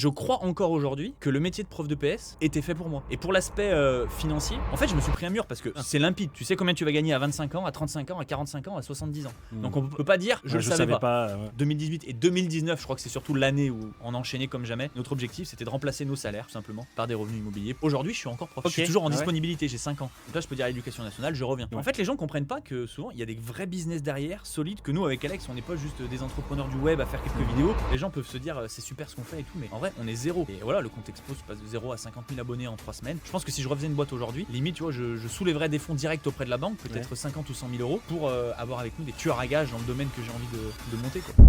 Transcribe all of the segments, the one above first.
Je crois encore aujourd'hui que le métier de prof de PS était fait pour moi. Et pour l'aspect financier, en fait, je me suis pris un mur parce que c'est limpide. Tu sais combien tu vas gagner à 25 ans, à 35 ans, à 45 ans, à 70 ans. Donc on peut pas dire je le savais pas. 2018 et 2019, je crois que c'est surtout l'année où on enchaînait comme jamais. Notre objectif, c'était de remplacer nos salaires, tout simplement, par des revenus immobiliers. Aujourd'hui, je suis encore prof. Je suis toujours en disponibilité, j'ai 5 ans. Donc là, je peux dire à l'éducation nationale, je reviens. En fait, les gens comprennent pas que souvent, il y a des vrais business derrière, solides, que nous, avec Alex, on n'est pas juste des entrepreneurs du web à faire quelques vidéos. Les gens peuvent se dire, c'est super ce qu'on fait et tout, mais en vrai, on est zéro. Et voilà, le compte Expo se passe de 0 à 50 000 abonnés en 3 semaines. Je pense que si je refaisais une boîte aujourd'hui, limite, tu vois, je soulèverais des fonds directs auprès de la banque, peut-être 50 ou 100 000 euros, pour avoir avec nous des tueurs à gages dans le domaine que j'ai envie de monter, quoi.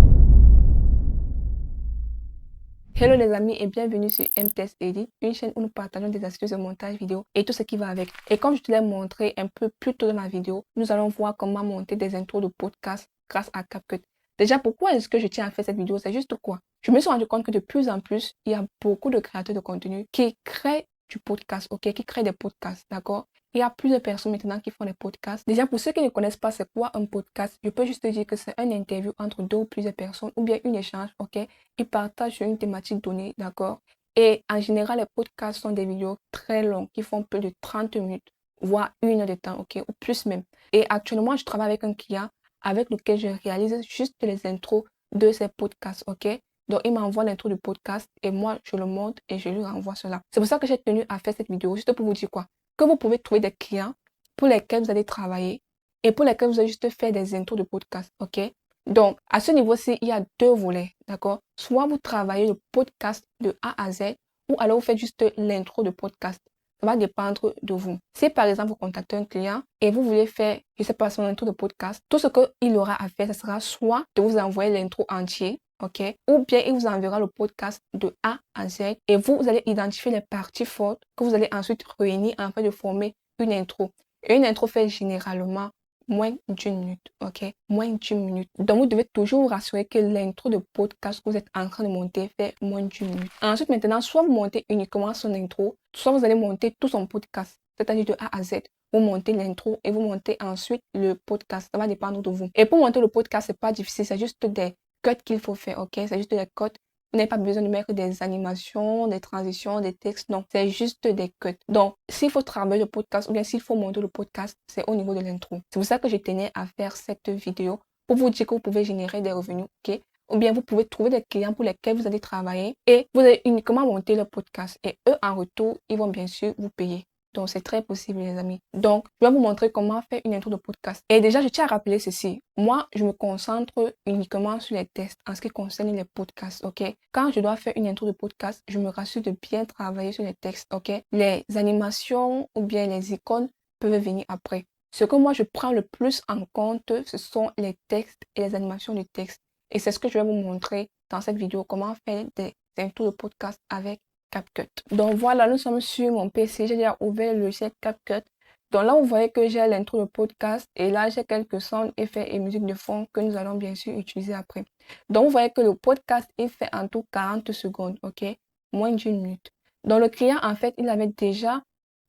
Hello les amis et bienvenue sur MTS Edit, une chaîne où nous partageons des astuces de montage vidéo et tout ce qui va avec. Et comme je te l'ai montré un peu plus tôt dans la vidéo, nous allons voir comment monter des intros de podcast grâce à CapCut. Déjà, pourquoi est-ce que je tiens à faire cette vidéo? C'est juste quoi? Je me suis rendu compte que de plus en plus, il y a beaucoup de créateurs de contenu qui créent du podcast, ok? Qui créent des podcasts, d'accord? Il y a plusieurs personnes maintenant qui font des podcasts. Déjà, pour ceux qui ne connaissent pas c'est quoi un podcast, je peux juste te dire que c'est une interview entre deux ou plusieurs personnes ou bien un échange, ok? Ils partagent sur une thématique donnée, d'accord? Et en général, les podcasts sont des vidéos très longues qui font plus de 30 minutes, voire 1 heure de temps, ok? Ou plus même. Et actuellement, je travaille avec un client avec lequel je réalise juste les intros de ces podcasts, ok? Donc, il m'envoie l'intro du podcast et moi, je le monte et je lui renvoie cela. C'est pour ça que j'ai tenu à faire cette vidéo, juste pour vous dire quoi? Que vous pouvez trouver des clients pour lesquels vous allez travailler et pour lesquels vous allez juste faire des intros de podcast, ok? Donc, à ce niveau-ci, il y a deux volets, d'accord? Soit vous travaillez le podcast de A à Z, ou alors vous faites juste l'intro de podcast. Ça va dépendre de vous. Si par exemple, vous contactez un client et vous voulez faire, je ne sais pas, son intro de podcast, tout ce qu'il aura à faire, ce sera soit de vous envoyer l'intro entier, ok? Ou bien il vous enverra le podcast de A à Z et vous allez identifier les parties fortes que vous allez ensuite réunir afin de former une intro. Et une intro fait généralement moins d'1 minute, ok? Moins d'1 minute. Donc, vous devez toujours vous rassurer que l'intro de podcast que vous êtes en train de monter fait moins d'1 minute. Ensuite, maintenant, soit vous montez uniquement son intro, soit vous allez monter tout son podcast, c'est-à-dire de A à Z. Vous montez l'intro et vous montez ensuite le podcast. Ça va dépendre de vous. Et pour monter le podcast, c'est pas difficile, c'est juste des cuts qu'il faut faire, ok? C'est juste des cuts. Vous n'avez pas besoin de mettre des animations, des transitions, des textes. Non, c'est juste des cuts. Donc, s'il faut travailler le podcast ou bien s'il faut monter le podcast, c'est au niveau de l'intro. C'est pour ça que je tenais à faire cette vidéo pour vous dire que vous pouvez générer des revenus, ok? Ou bien vous pouvez trouver des clients pour lesquels vous allez travailler et vous allez uniquement monter le podcast. Et eux, en retour, ils vont bien sûr vous payer. Donc, c'est très possible, les amis. Donc, je vais vous montrer comment faire une intro de podcast. Et déjà, je tiens à rappeler ceci. Moi, je me concentre uniquement sur les tests en ce qui concerne les podcasts, ok? Quand je dois faire une intro de podcast, je me rassure de bien travailler sur les textes, ok? Les animations ou bien les icônes peuvent venir après. Ce que moi, je prends le plus en compte, ce sont les textes et les animations du texte. Et c'est ce que je vais vous montrer dans cette vidéo, comment faire des intros de podcast avec CapCut. Donc voilà, nous sommes sur mon PC. J'ai déjà ouvert le logiciel CapCut. Donc là, vous voyez que j'ai l'intro de podcast et là, j'ai quelques sons, effets et musique de fond que nous allons bien sûr utiliser après. Donc, vous voyez que le podcast, il fait en tout 40 secondes, ok? Moins d'1 minute. Donc, le client, en fait, il avait déjà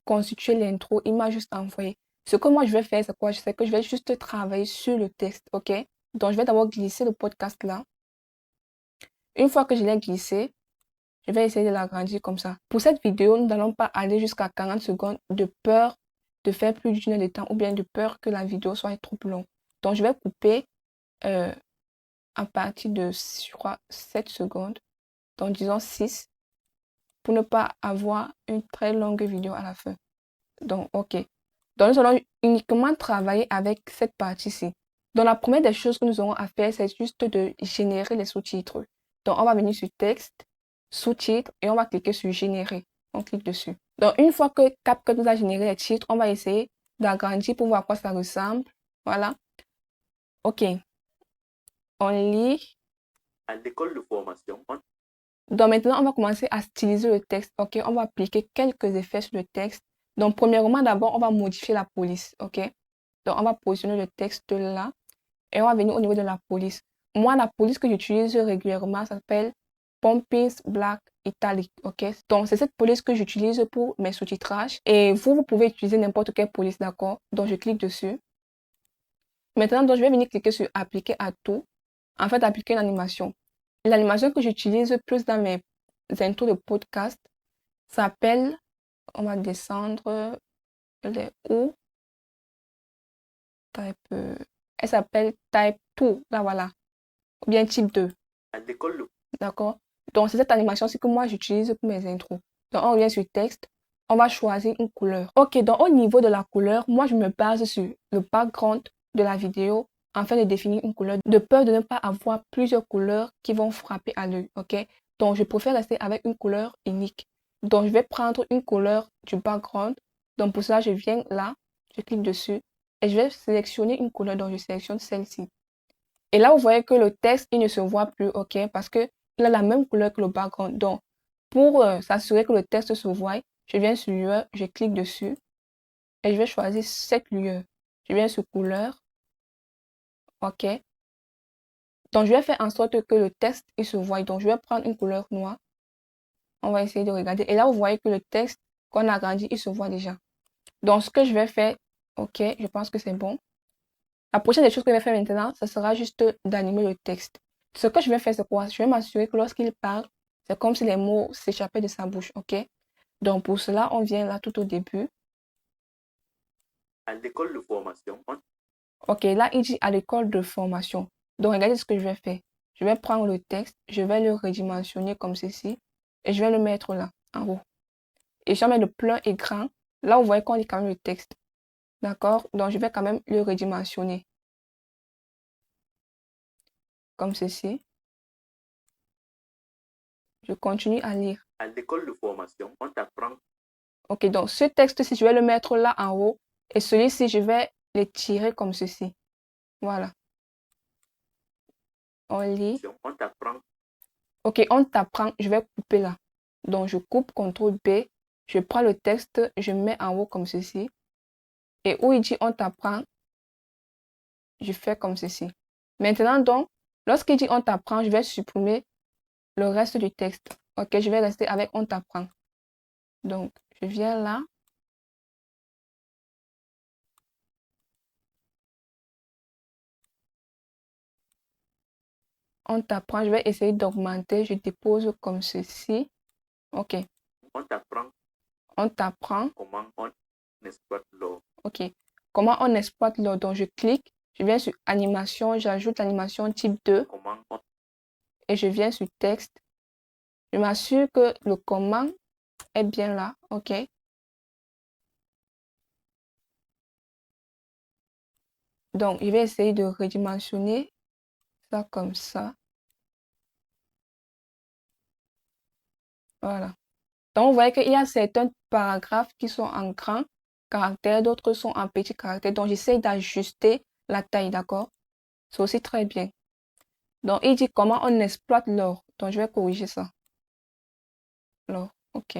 constitué l'intro. Il m'a juste envoyé. Ce que moi, je vais faire, c'est quoi? C'est que je vais juste travailler sur le texte, ok? Donc, je vais d'abord glisser le podcast là. Une fois que je l'ai glissé, je vais essayer de l'agrandir comme ça. Pour cette vidéo, nous n'allons pas aller jusqu'à 40 secondes de peur de faire plus d'une heure de temps ou bien de peur que la vidéo soit trop longue. Donc, je vais couper à partir de, je crois, 7 secondes. Donc, disons 6 pour ne pas avoir une très longue vidéo à la fin. Donc, OK. Donc, nous allons uniquement travailler avec cette partie-ci. Donc, la première des choses que nous aurons à faire, c'est juste de générer les sous-titres. Donc, on va venir sur texte, sous-titres et on va cliquer sur générer. On clique dessus. Donc, une fois que CapCut nous a généré les titres, on va essayer d'agrandir pour voir à quoi ça ressemble. Voilà. OK. On lit. À l'école de formation. Donc, maintenant, on va commencer à styliser le texte. OK. On va appliquer quelques effets sur le texte. Donc, premièrement, d'abord, on va modifier la police. OK. Donc, on va positionner le texte là. Et on va venir au niveau de la police. Moi, la police que j'utilise régulièrement s'appelle Pompins Black Italic, ok? Donc, c'est cette police que j'utilise pour mes sous-titrages. Et vous, vous pouvez utiliser n'importe quelle police, d'accord? Donc, je clique dessus. Maintenant, donc, je vais venir cliquer sur Appliquer à tout. En fait, appliquer une animation. L'animation que j'utilise plus dans mes intros de podcast s'appelle, on va descendre, elle est où? Elle s'appelle Type 2, là voilà, ou bien Type 2, À l'école, le d'accord? Donc, c'est cette animation-ci que moi j'utilise pour mes intros. Donc, on revient sur texte, on va choisir une couleur. Ok, donc au niveau de la couleur, moi je me base sur le background de la vidéo afin de définir une couleur, de peur de ne pas avoir plusieurs couleurs qui vont frapper à l'œil, ok? Donc, je préfère rester avec une couleur unique. Donc, je vais prendre une couleur du background. Donc, pour cela, je viens là, je clique dessus et je vais sélectionner une couleur. Donc, je sélectionne celle-ci. Et là, vous voyez que le texte, il ne se voit plus, ok? Parce qu'il a la même couleur que le background. Donc, pour s'assurer que le texte se voit, je viens sur lueur, je clique dessus et je vais choisir cette lueur. Je viens sur couleur, ok? Donc, je vais faire en sorte que le texte, il se voit. Donc, je vais prendre une couleur noire. On va essayer de regarder. Et là, vous voyez que le texte qu'on a agrandi, il se voit déjà. Donc, ce que je vais faire, ok, je pense que c'est bon. La prochaine des choses que je vais faire maintenant, ce sera juste d'animer le texte. Ce que je vais faire, c'est quoi? Je vais m'assurer que lorsqu'il parle, c'est comme si les mots s'échappaient de sa bouche, ok? Donc, pour cela, on vient là tout au début. à l'école de formation, Ok, là, il dit à l'école de formation. Donc, regardez ce que je vais faire. Je vais prendre le texte, je vais le redimensionner comme ceci et je vais le mettre là, en haut. Et je vais mettre le plein et grand. Là, vous voyez qu'on lit quand même le texte. D'accord? Donc, je vais quand même le redimensionner. Comme ceci. Je continue à lire. à l'école de formation, on t'apprend Ok, donc ce texte-ci, je vais le mettre là en haut. Et celui-ci, je vais le tirer comme ceci. Voilà. On lit. on t'apprend Ok, on t'apprend. Je vais couper là. Donc, je coupe, CTRL B. Je prends le texte, je mets en haut comme ceci. Et où il dit on t'apprend, je fais comme ceci. Maintenant, donc, lorsqu'il dit on t'apprend, je vais supprimer le reste du texte. Ok, je vais rester avec on t'apprend. Donc, je viens là. On t'apprend, je vais essayer d'augmenter. Je dépose comme ceci. Ok, on t'apprend on t'apprend. comment on exploite l'or. Ok, comment on exploite l'eau? Donc, je clique. Je viens sur animation. J'ajoute l'animation type 2. Comment on Et je viens sur texte. Je m'assure que le comment est bien là. Ok. Donc, je vais essayer de redimensionner ça comme ça. Voilà. Donc, vous voyez qu'il y a certains paragraphes qui sont en grand caractère, d'autres sont en petit caractère. Donc, j'essaie d'ajuster la taille, d'accord? C'est aussi très bien. Donc, il dit comment on exploite l'or. Donc, je vais corriger ça. L'or, ok.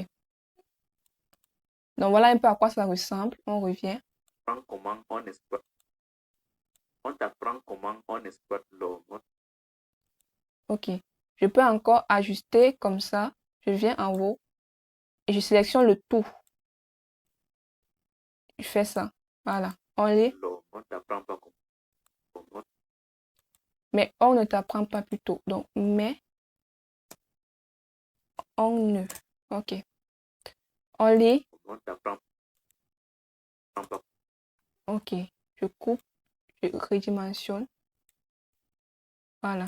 Donc, voilà un peu à quoi ça ressemble. On revient. apprend comment on exploite. On t'apprend comment on exploite l'or. Ok. Je peux encore ajuster comme ça. Je viens en haut et je sélectionne le tout. Je fais ça. Voilà. On lit. L'or, on t'apprend pas comment. Mais on ne t'apprend pas plutôt. Donc, mais on ne. Ok. On lit. On t'apprend pas. Ok. Je coupe. Je redimensionne. Voilà.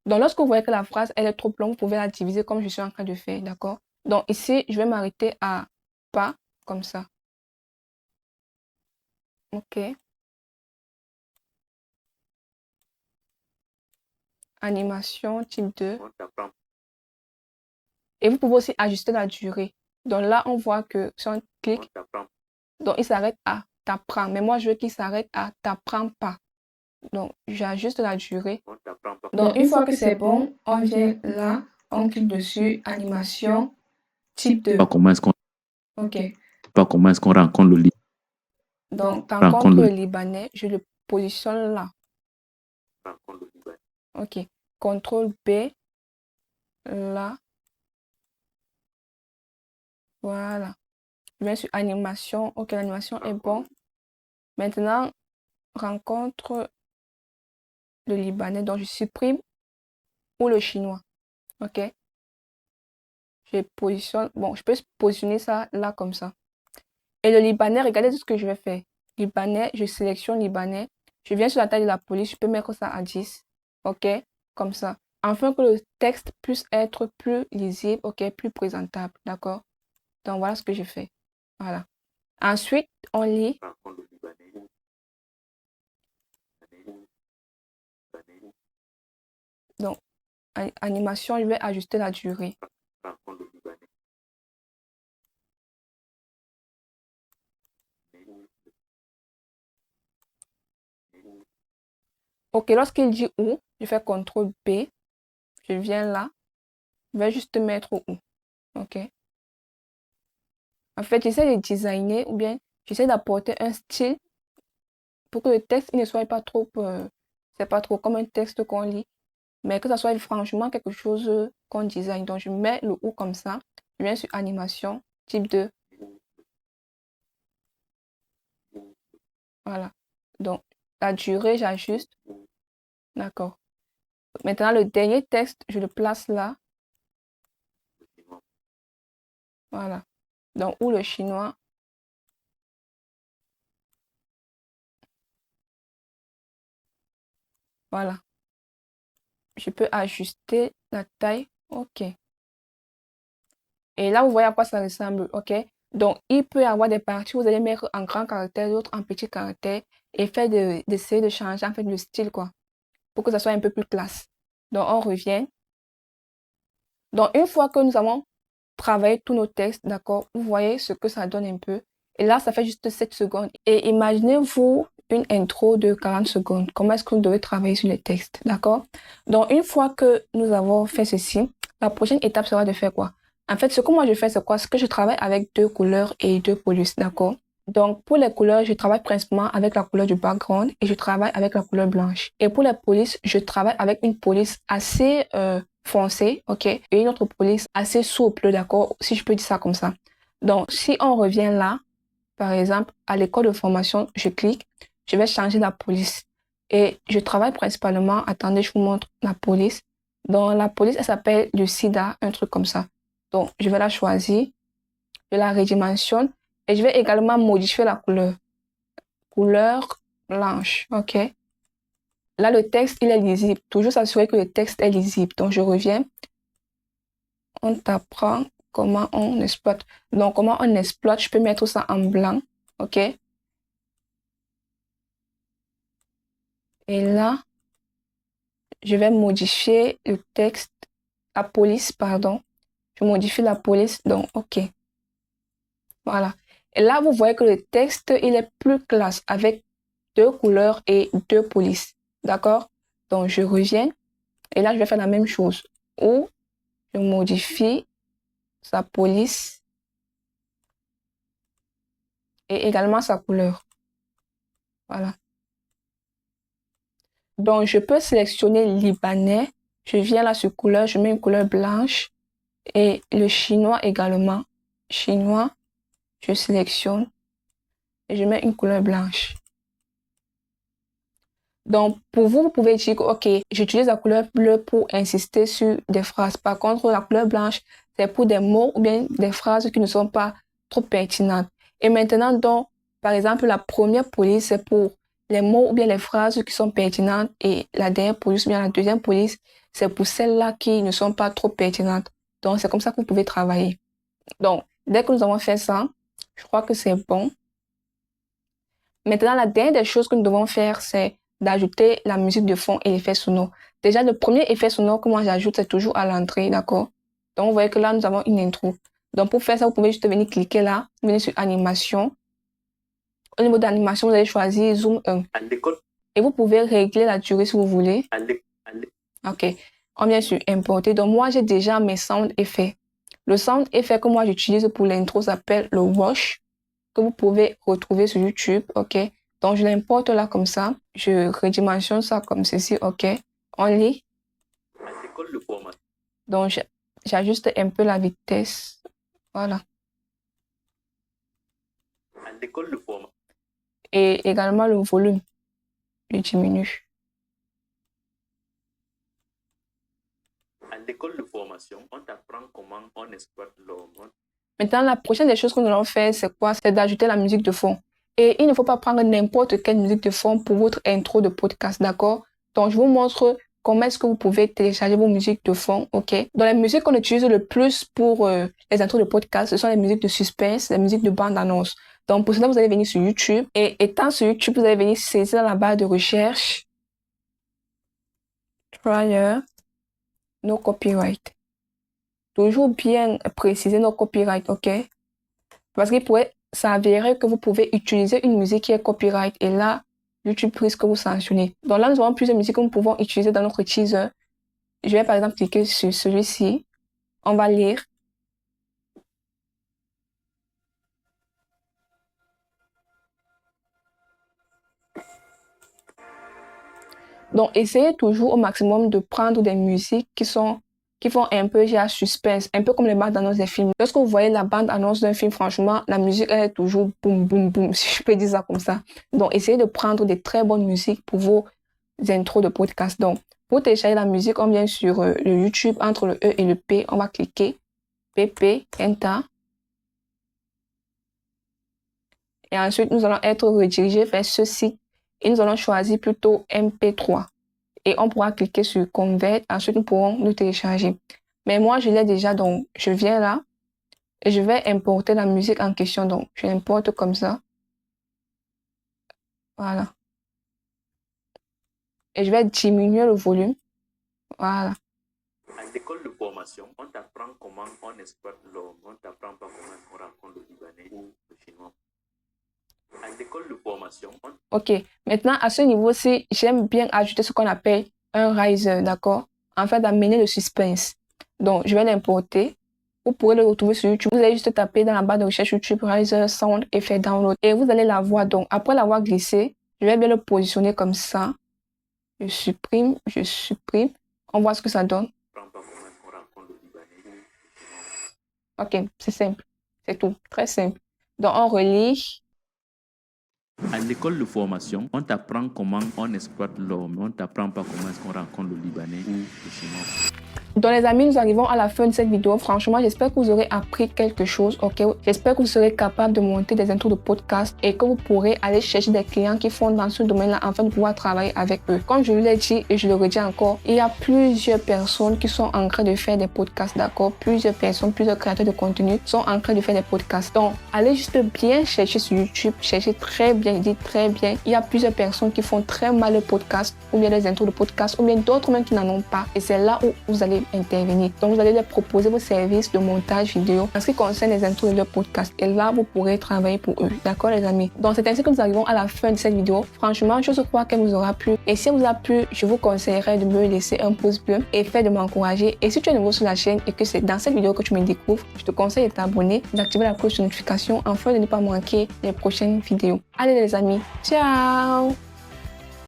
Donc, lorsque vous voyez que la phrase, elle est trop longue, vous pouvez la diviser comme je suis en train de faire. D'accord? Donc, ici, je vais m'arrêter à pas comme ça. Ok. Animation type 2. On t'apprend. Et vous pouvez aussi ajuster la durée. Donc là, on voit que si on On clique, t'apprend. donc il s'arrête à t'apprends. Mais moi, je veux qu'il s'arrête à t'apprends pas. Donc, j'ajuste la durée. On t'apprend pas. Donc, une fois que c'est bon, on vient là, on clique dessus, animation type 2. Comment est-ce qu'on Ok. comment est-ce qu'on rencontre le livre. Donc, Rencontre rencontre le- le Libanais, je le positionne là. Rencontre le Liban. Ok. CTRL B, là. Voilà. Je viens sur animation. Ok, l'animation est bon. Maintenant, rencontre le Libanais. Donc, je supprime ou le chinois. Ok. Je positionne, bon, je peux positionner ça là comme ça. Et le libanais, regardez ce que je vais faire. Libanais, je sélectionne libanais. Je viens sur la taille de la police, je peux mettre ça à 10. OK? Comme ça. Afin que le texte puisse être plus lisible, OK? Plus présentable. D'accord? Donc, voilà ce que je fais. Voilà. Ensuite, on lit. Prends en compte le libanais. Donc, animation, je vais ajuster la durée. Prends en compte le libanais. OK, lorsqu'il dit où, je fais CTRL B. Je viens là. Je vais juste mettre où. OK? En fait, j'essaie de designer ou bien j'essaie d'apporter un style pour que le texte il ne soit pas trop, c'est pas trop comme un texte qu'on lit, mais que ça soit franchement quelque chose qu'on design. Donc, je mets le ou comme ça. Je viens sur animation, type 2. Voilà. Donc, la durée, j'ajuste. D'accord. Maintenant, le dernier texte, je le place là. Voilà. Donc, ou le chinois. Voilà. Je peux ajuster la taille. OK. Et là, vous voyez à quoi ça ressemble. OK. Donc, il peut y avoir des parties où vous allez mettre en grand caractère, d'autres en petit caractère et faire d'essayer de changer en fait le style, quoi, pour que ça soit un peu plus classe. Donc, on revient. Donc, une fois que nous avons travaillé tous nos textes, d'accord, vous voyez ce que ça donne un peu. Et là, ça fait juste 7 secondes. Et imaginez-vous une intro de 40 secondes. Comment est-ce que vous devez travailler sur les textes, d'accord? Donc, une fois que nous avons fait ceci, la prochaine étape sera de faire quoi? En fait, ce que moi je fais, c'est quoi? C'est que je travaille avec 2 couleurs et 2 polices, d'accord? Donc, pour les couleurs, je travaille principalement avec la couleur du background et je travaille avec la couleur blanche. Et pour les polices, je travaille avec une police assez foncée, ok? Et une autre police assez souple, d'accord? Si je peux dire ça comme ça. Donc, si on revient là, par exemple, à l'école de formation, je clique, je vais changer la police. Et je travaille principalement, attendez, je vous montre la police. Dans la police, elle s'appelle le SIDA, un truc comme ça. Donc, je vais la choisir, je la redimensionne et je vais également modifier la couleur. Couleur blanche, ok? Là, le texte, il est lisible. Toujours s'assurer que le texte est lisible. Donc, je reviens. On t'apprend comment on exploite. Donc, comment on exploite, je peux mettre ça en blanc, ok? Et là, je vais modifier le texte, la police, pardon. Je modifie la police, donc, ok. Voilà. Et là, vous voyez que le texte, il est plus classe avec 2 couleurs et 2 polices. D'accord? Donc, je reviens. Et là, je vais faire la même chose. Ou je modifie sa police et également sa couleur. Voilà. Donc, je peux sélectionner libanais. Je viens là sur couleur, je mets une couleur blanche. Et le chinois également. Chinois, je sélectionne et je mets une couleur blanche. Donc, pour vous, vous pouvez dire que, OK, j'utilise la couleur bleue pour insister sur des phrases. Par contre, la couleur blanche, c'est pour des mots ou bien des phrases qui ne sont pas trop pertinentes. Et maintenant, donc, par exemple, la première police, c'est pour les mots ou bien les phrases qui sont pertinentes. Et la dernière police ou bien la deuxième police, c'est pour celles-là qui ne sont pas trop pertinentes. Donc, c'est comme ça que vous pouvez travailler. Donc, dès que nous avons fait ça, je crois que c'est bon. Maintenant, la dernière des choses que nous devons faire, c'est d'ajouter la musique de fond et l'effet sonore. Déjà, le premier effet sonore que moi j'ajoute, c'est toujours à l'entrée, d'accord? Donc, vous voyez que là, nous avons une intro. Donc, pour faire ça, vous pouvez juste venir cliquer là, venir sur animation. Au niveau d'animation, vous allez choisir Zoom 1. À l'école, Et vous pouvez régler la durée si vous voulez. OK. On vient sur importer. Donc, moi, j'ai déjà mes sound effets. Le sound effet que moi, j'utilise pour l'intro s'appelle le wash, que vous pouvez retrouver sur YouTube, ok? Donc, je l'importe là comme ça. Je redimensionne ça comme ceci, ok? On lit. à l'école, le format. Donc, j'ajuste un peu la vitesse. Voilà. À l'école, le format. Et également le volume. Je diminue. À l'école de formation, on t'apprend comment on exploite l'hormone. Maintenant, la prochaine des choses que nous allons faire, c'est quoi? C'est d'ajouter la musique de fond. Et il ne faut pas prendre n'importe quelle musique de fond pour votre intro de podcast, d'accord? Donc, je vous montre comment est-ce que vous pouvez télécharger vos musiques de fond, ok? Dans les musiques qu'on utilise le plus pour les intros de podcast, ce sont les musiques de suspense, les musiques de bande-annonce. Donc, pour cela, vous allez venir sur YouTube. Et étant sur YouTube, vous allez venir saisir la barre de recherche. Trier, no copyright. Toujours bien préciser nos copyrights, ok? Parce qu'il pourrait s'avérer que vous pouvez utiliser une musique qui est copyright et là, YouTube risque que vous sanctionner. Donc là, nous avons plusieurs musiques que nous pouvons utiliser dans notre teaser. Je vais par exemple cliquer sur celui-ci. On va lire. Donc, essayez toujours au maximum de prendre des musiques qui font un peu genre suspense, un peu comme les bandes annonces des films. Lorsque vous voyez la bande annonce d'un film, franchement, la musique elle est toujours boum, boum, boum, si je peux dire ça comme ça. Donc, essayez de prendre des très bonnes musiques pour vos intros de podcast. Donc, pour télécharger la musique, on vient sur le YouTube, entre le E et le P, on va cliquer PP, Enter. Et ensuite, nous allons être redirigés vers ce site et nous allons choisir plutôt MP3. Et on pourra cliquer sur Convert. Ensuite, nous pourrons le télécharger. Mais moi, je l'ai déjà, donc je viens là et je vais importer la musique en question. Donc, je l'importe comme ça. Voilà. Et je vais diminuer le volume. Voilà. À l'école de formation, on t'apprend comment on exploite l'homme. On t'apprend pas comment on raconte le Libanais ou le Chinois. À l'école de formation, Ok. Maintenant, à ce niveau-ci, j'aime bien ajouter ce qu'on appelle un riser, d'accord? Afin d'amener le suspense. Donc, je vais l'importer. Vous pourrez le retrouver sur YouTube. Vous allez juste taper dans la barre de recherche YouTube Riser Sound et faire download. Et vous allez la voir. Donc, après l'avoir glissé, je vais bien le positionner comme ça. Je supprime. On voit ce que ça donne. Ok, c'est simple. C'est tout. Très simple. Donc, on relie. À l'école de formation, on t'apprend comment on exploite l'homme. On t'apprend pas comment est-ce qu'on rencontre le Libanais ou le Chinois. Donc les amis, nous arrivons à la fin de cette vidéo. Franchement, j'espère que vous aurez appris quelque chose, ok? J'espère que vous serez capable de monter des intros de podcast et que vous pourrez aller chercher des clients qui font dans ce domaine-là afin de pouvoir travailler avec eux. Comme je vous l'ai dit et je le redis encore, il y a plusieurs personnes qui sont en train de faire des podcasts, d'accord? Plusieurs personnes, plusieurs créateurs de contenu sont en train de faire des podcasts. Donc, allez juste bien chercher sur YouTube, cherchez très bien, dites très bien. Il y a plusieurs personnes qui font très mal le podcast ou bien les intros de podcast ou bien d'autres même qui n'en ont pas. Et c'est là où vous allez intervenir. Donc, vous allez leur proposer vos services de montage vidéo en ce qui concerne les intros de leur podcast. Et là, vous pourrez travailler pour eux. D'accord, les amis? Donc, c'est ainsi que nous arrivons à la fin de cette vidéo. Franchement, je crois qu'elle vous aura plu. Et si elle vous a plu, je vous conseillerais de me laisser un pouce bleu et fait de m'encourager. Et si tu es nouveau sur la chaîne et que c'est dans cette vidéo que tu me découvres, je te conseille de t'abonner, d'activer la cloche de notification afin de ne pas manquer les prochaines vidéos. Allez, les amis. Ciao!